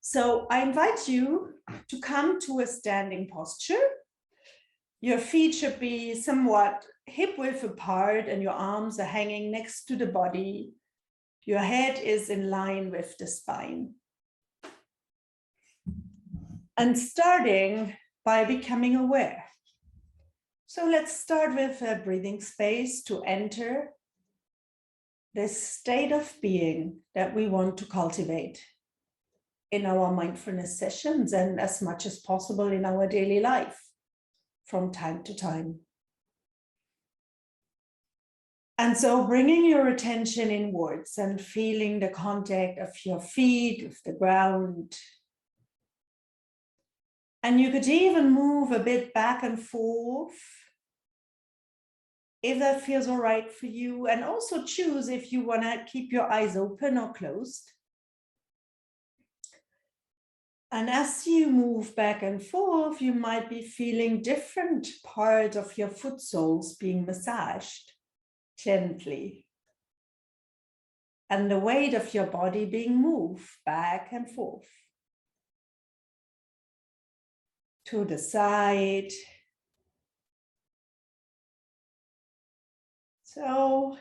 So I invite you to come to a standing posture. Your feet should be somewhat hip width apart and your arms are hanging next to the body. Your head is in line with the spine. And starting by becoming aware. So let's start with a breathing space to enter this state of being that we want to cultivate in our mindfulness sessions and as much as possible in our daily life from time to time. And so bringing your attention inwards and feeling the contact of your feet with the ground. And you could even move a bit back and forth if that feels all right for you, and also choose if you want to keep your eyes open or closed. And as you move back and forth, you might be feeling different parts of your foot soles being massaged gently. And the weight of your body being moved back and forth. To the side. So,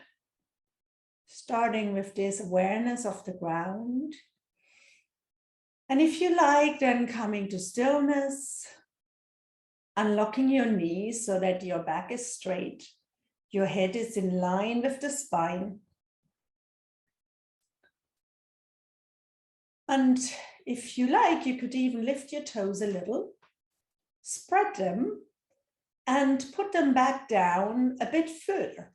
starting with this awareness of the ground. And if you like, then coming to stillness, unlocking your knees so that your back is straight, your head is in line with the spine. And if you like, you could even lift your toes a little, spread them, and put them back down a bit further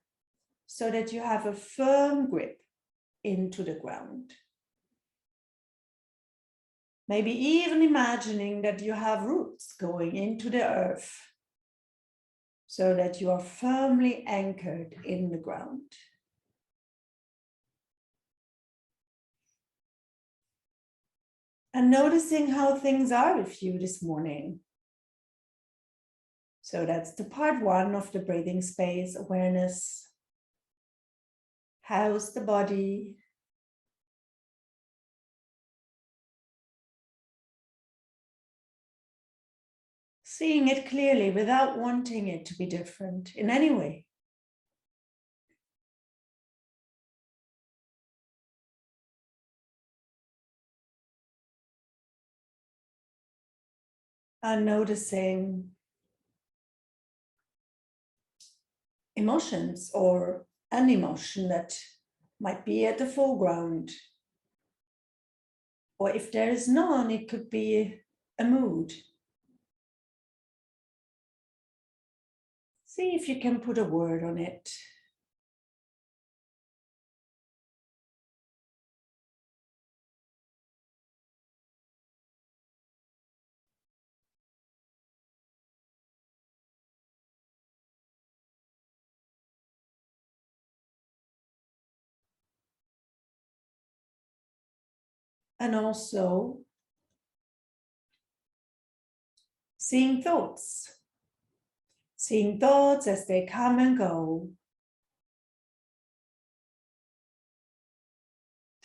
so that you have a firm grip into the ground. Maybe even imagining that you have roots going into the earth so that you are firmly anchored in the ground. And noticing how things are with you this morning. So that's the part one of the breathing space, awareness. How's the body? Seeing it clearly without wanting it to be different in any way. And noticing emotions or an emotion that might be at the foreground. Or if there is none, it could be a mood. See if you can put a word on it. And also seeing thoughts as they come and go.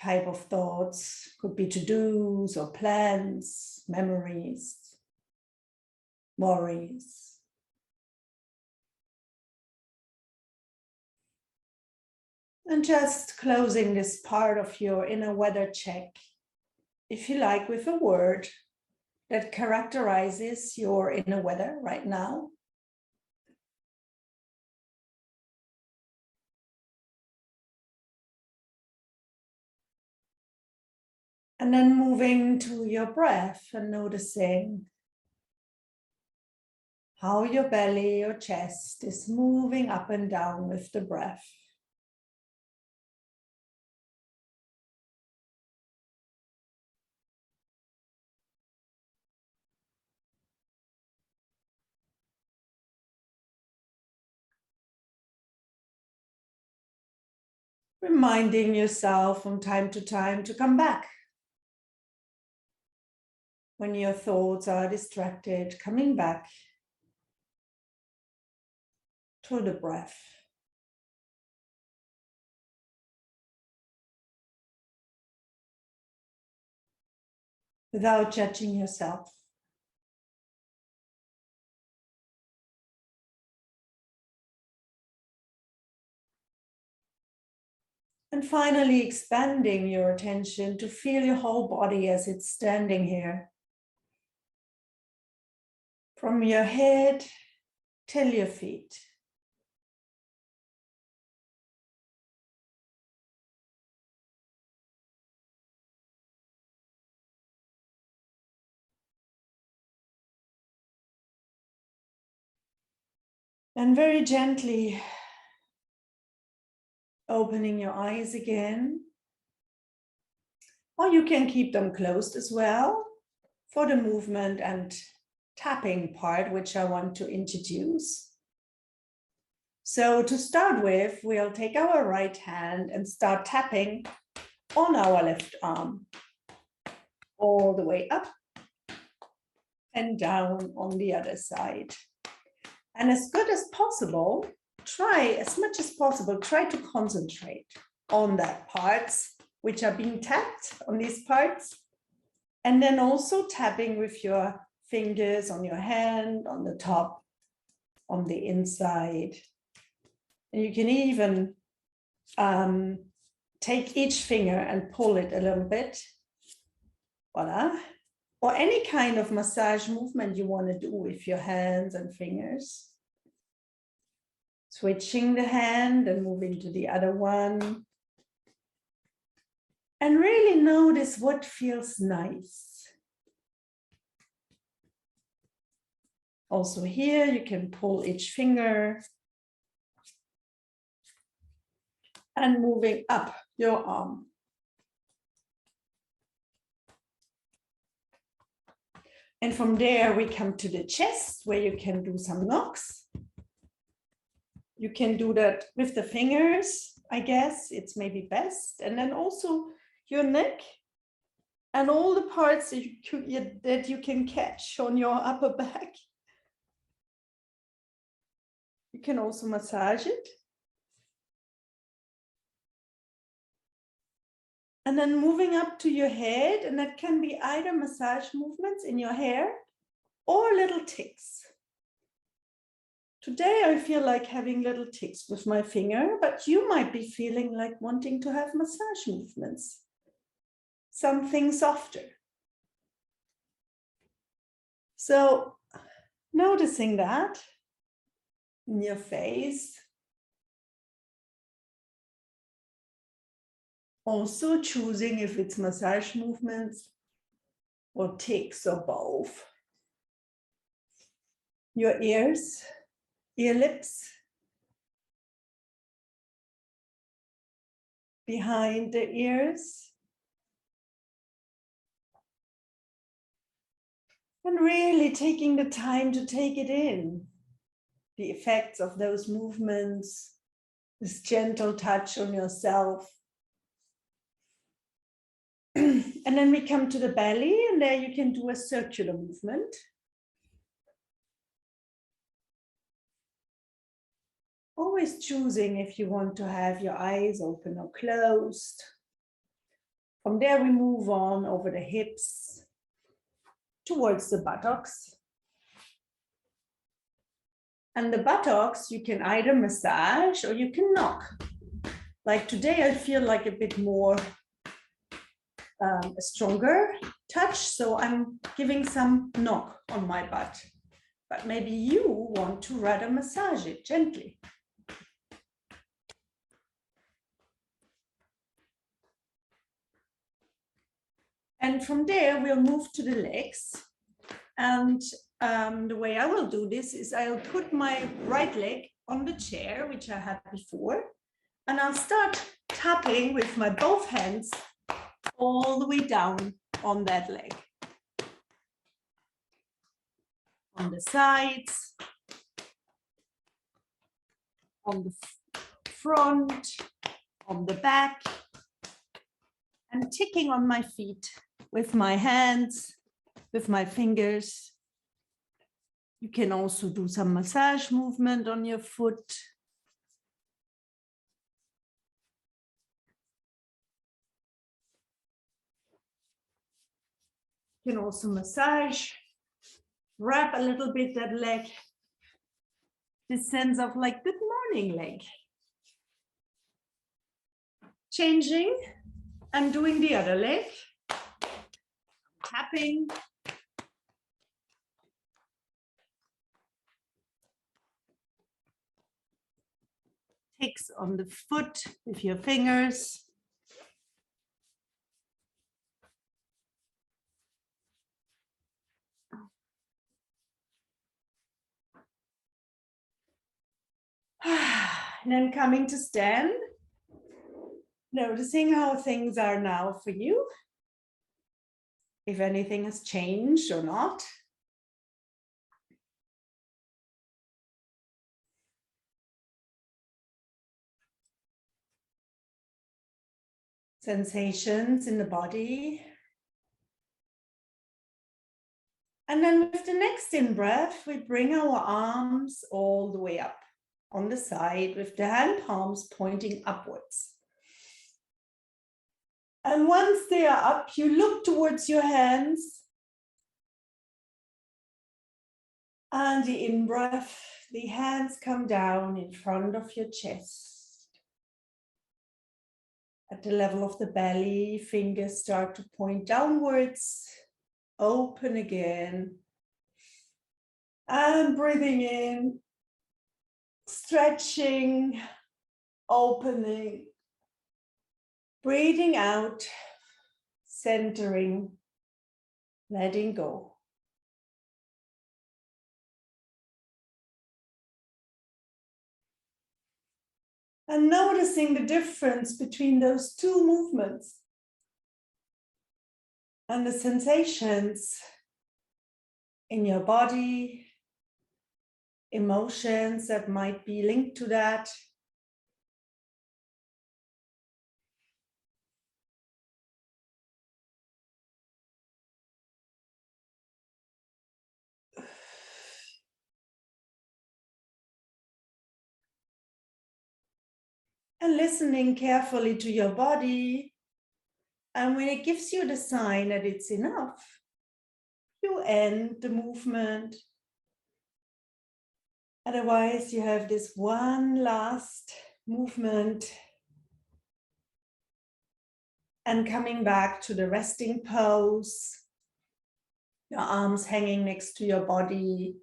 Type of thoughts could be to-dos or plans, memories, worries. And just closing this part of your inner weather check, if you like, with a word that characterizes your inner weather right now. And then moving to your breath and noticing how your belly or chest is moving up and down with the breath. Reminding yourself from time to time to come back. When your thoughts are distracted, coming back to the breath. without judging yourself. And finally, expanding your attention to feel your whole body as it's standing here. From your head till your feet. And very gently opening your eyes again. Or you can keep them closed as well for the movement and tapping part, which I want to introduce. So to start with, we'll take our right hand and start tapping on our left arm, all the way up and down on the other side. And as good as possible, try as much as possible, try to concentrate on that parts which are being tapped on these parts. And then also tapping with your fingers on your hand, on the top, on the inside. And you can even take each finger and pull it a little bit. Voila. Or any kind of massage movement you want to do with your hands and fingers. Switching the hand and moving to the other one. And really notice what feels nice. Also here, you can pull each finger. And moving up your arm. And from there, we come to the chest, where you can do some knocks. You can do that with the fingers, I guess, it's maybe best. And then also your neck and all the parts that you can catch on your upper back. You can also massage it. And then moving up to your head, and that can be either massage movements in your hair or little ticks. Today I feel like having little ticks with my finger, but you might be feeling like wanting to have massage movements. Something softer. So noticing that in your face. Also choosing if it's massage movements or ticks or both. Your ears, ear lips, behind the ears. And really taking the time to take it in. The effects of those movements, this gentle touch on yourself. And then we come to the belly, and there you can do a circular movement. Always choosing if you want to have your eyes open or closed. From there we move on over the hips towards the buttocks. And the buttocks you can either massage or you can knock. Like today I feel like a bit more a stronger touch, so I'm giving some knock on my butt. But maybe you want to rather massage it gently. And from there, we'll move to the legs. And the way I will do this is I'll put my right leg on the chair, which I had before, and I'll start tapping with my both hands all the way down on that leg. On the sides, on the front, on the back, and ticking on my feet with my hands, with my fingers. You can also do some massage movement on your foot. You can also massage, wrap a little bit that leg. This sense of like good morning leg. Changing and doing the other leg. Tapping. Ticks on the foot with your fingers. And then coming to stand. Noticing how things are now for you. If anything has changed or not. Sensations in the body. And then with the next in-breath, we bring our arms all the way up on the side with the hand palms pointing upwards. And once they are up, you look towards your hands. And the in-breath, the hands come down in front of your chest. At the level of the belly, fingers start to point downwards. Open again. And breathing in, stretching, opening. Breathing out, centering, letting go. And noticing the difference between those two movements and the sensations in your body, emotions that might be linked to that. And listening carefully to your body. And when it gives you the sign that it's enough, you end the movement. Otherwise, you have this one last movement. And coming back to the resting pose. Your arms hanging next to your body.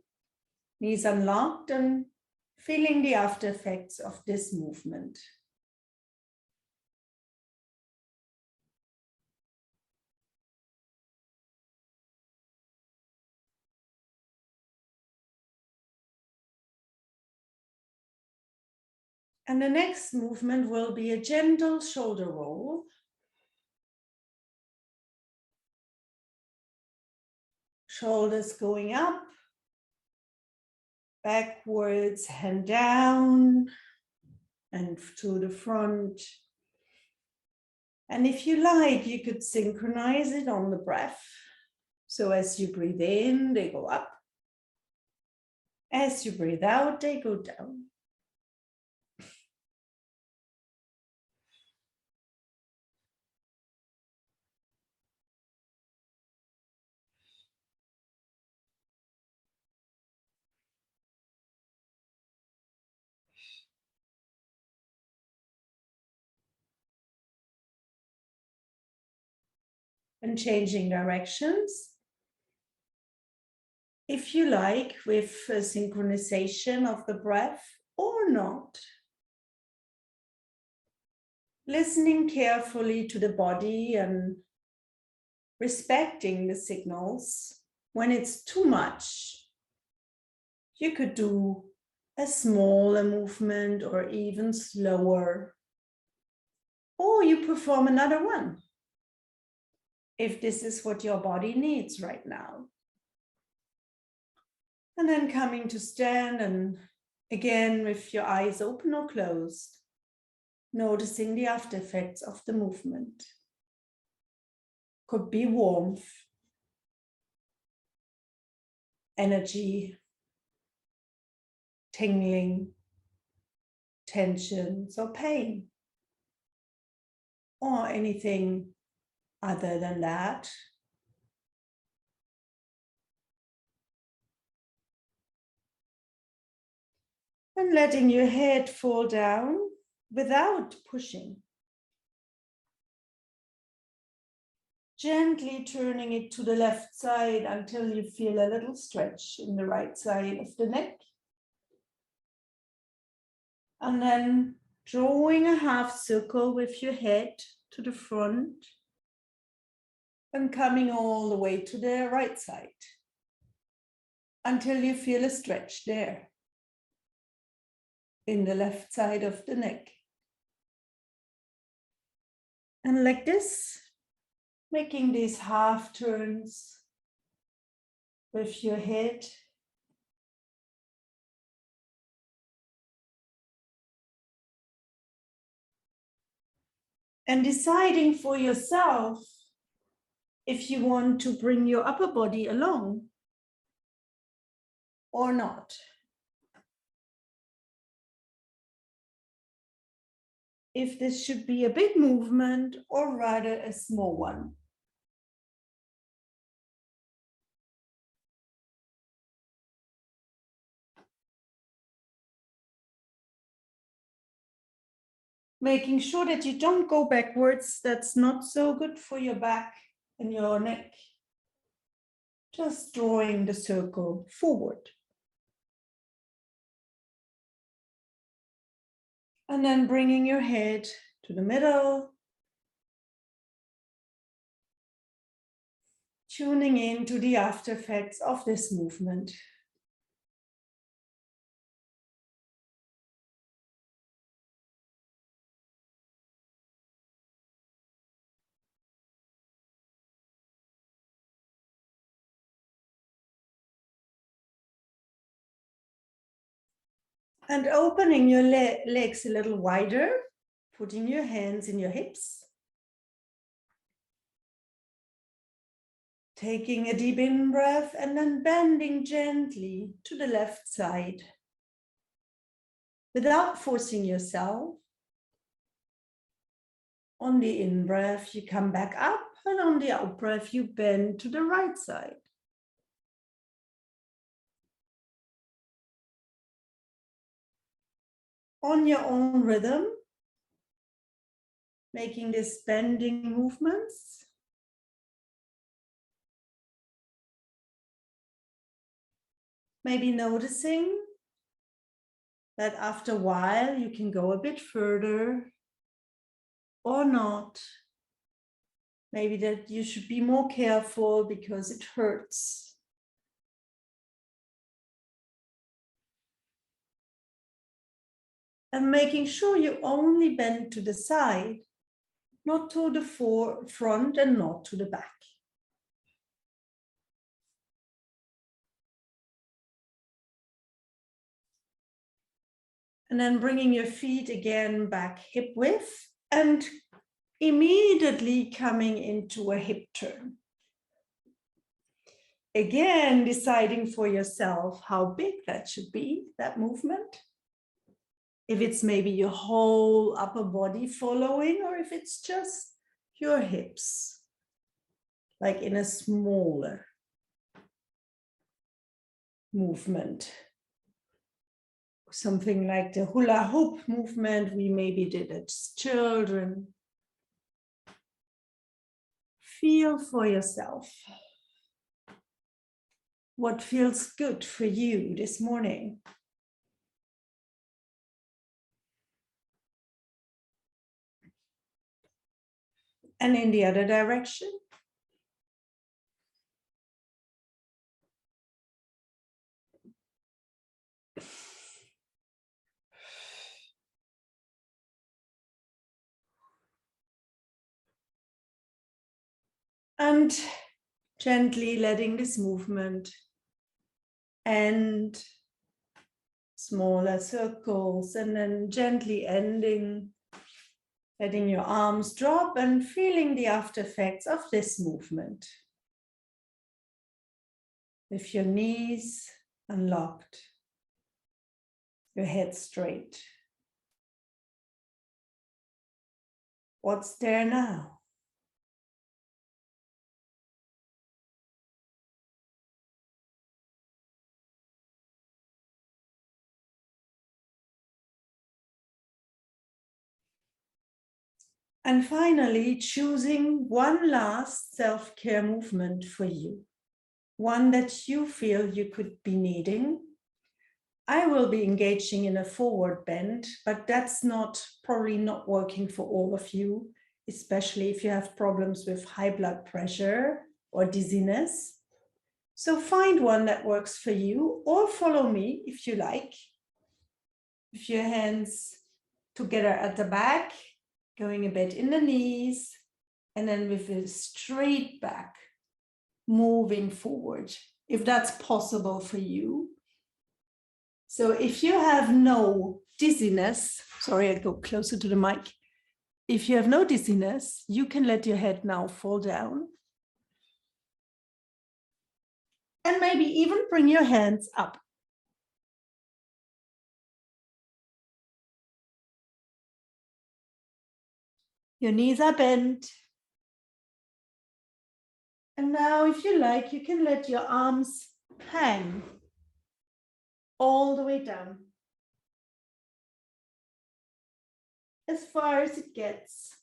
Knees unlocked and feeling the after effects of this movement. And the next movement will be a gentle shoulder roll. Shoulders going up, backwards, hand down, and to the front. And if you like, you could synchronize it on the breath. So as you breathe in, they go up. As you breathe out, they go down. And changing directions. If you like, with a synchronization of the breath or not. Listening carefully to the body and respecting the signals. When it's too much, you could do a smaller movement or even slower. Or you perform another one, if this is what your body needs right now. And then coming to stand, and again with your eyes open or closed, noticing the after effects of the movement. Could be warmth, energy, tingling, tensions or pain, or anything other than that. And letting your head fall down without pushing. Gently turning it to the left side until you feel a little stretch in the right side of the neck. And then drawing a half circle with your head to the front and coming all the way to the right side until you feel a stretch there in the left side of the neck. And like this, making these half turns with your head. And deciding for yourself if you want to bring your upper body along or not. If this should be a big movement or rather a small one. Making sure that you don't go backwards. That's not so good for your back and your neck. Just drawing the circle forward. And then bringing your head to the middle. Tuning in to the after effects of this movement. And opening your legs a little wider, putting your hands in your hips. Taking a deep in-breath and then bending gently to the left side. Without forcing yourself. On the in-breath, you come back up, and on the out-breath, you bend to the right side. On your own rhythm, making these bending movements. Maybe noticing that after a while, you can go a bit further or not. Maybe that you should be more careful because it hurts. And making sure you only bend to the side, not to the front and not to the back. And then bringing your feet again back hip width and immediately coming into a hip turn. Again, deciding for yourself how big that should be, that movement. If it's maybe your whole upper body following, or if it's just your hips, like in a smaller movement. Something like the hula hoop movement we maybe did as children. Feel for yourself what feels good for you this morning. And in the other direction. And gently letting this movement end, smaller circles, and then gently ending, letting your arms drop and feeling the after effects of this movement. With your knees unlocked, your head straight. What's there now? And finally, choosing one last self-care movement for you, one that you feel you could be needing. I will be engaging in a forward bend, but that's probably not working for all of you, especially if you have problems with high blood pressure or dizziness. So find one that works for you, or follow me if you like. With your hands together at the back, going a bit in the knees, and then with a straight back, moving forward, if that's possible for you. So if you have no dizziness, sorry, I go closer to the mic. If you have no dizziness, you can let your head now fall down. And maybe even bring your hands up. Your knees are bent. And now, if you like, you can let your arms hang all the way down, as far as it gets,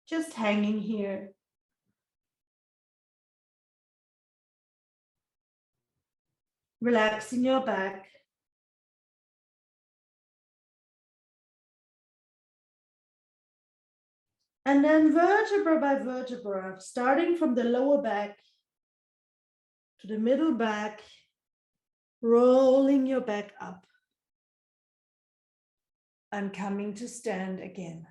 just hanging here. Relaxing your back. And then vertebra by vertebra, starting from the lower back to the middle back, rolling your back up and coming to stand again.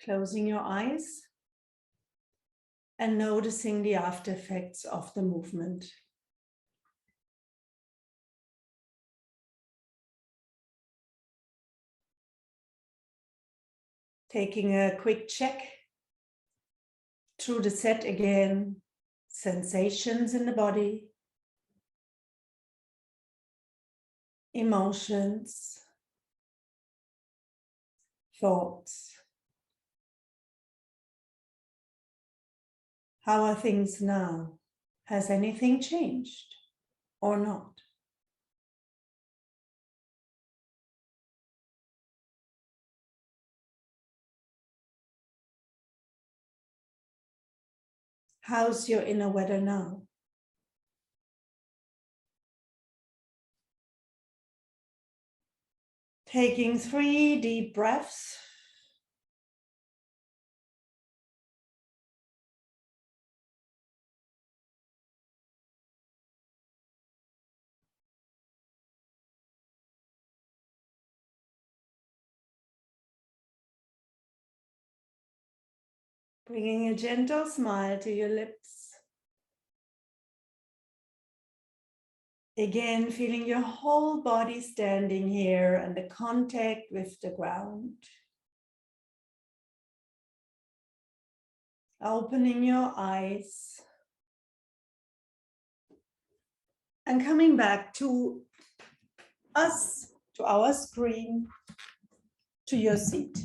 Closing your eyes and noticing the after effects of the movement. Taking a quick check through the set again, sensations in the body, emotions, thoughts. How are things now? Has anything changed or not? How's your inner weather now? Taking 3 deep breaths. Bringing a gentle smile to your lips. Again, feeling your whole body standing here and the contact with the ground. Opening your eyes. And coming back to us, to our screen, to your seat.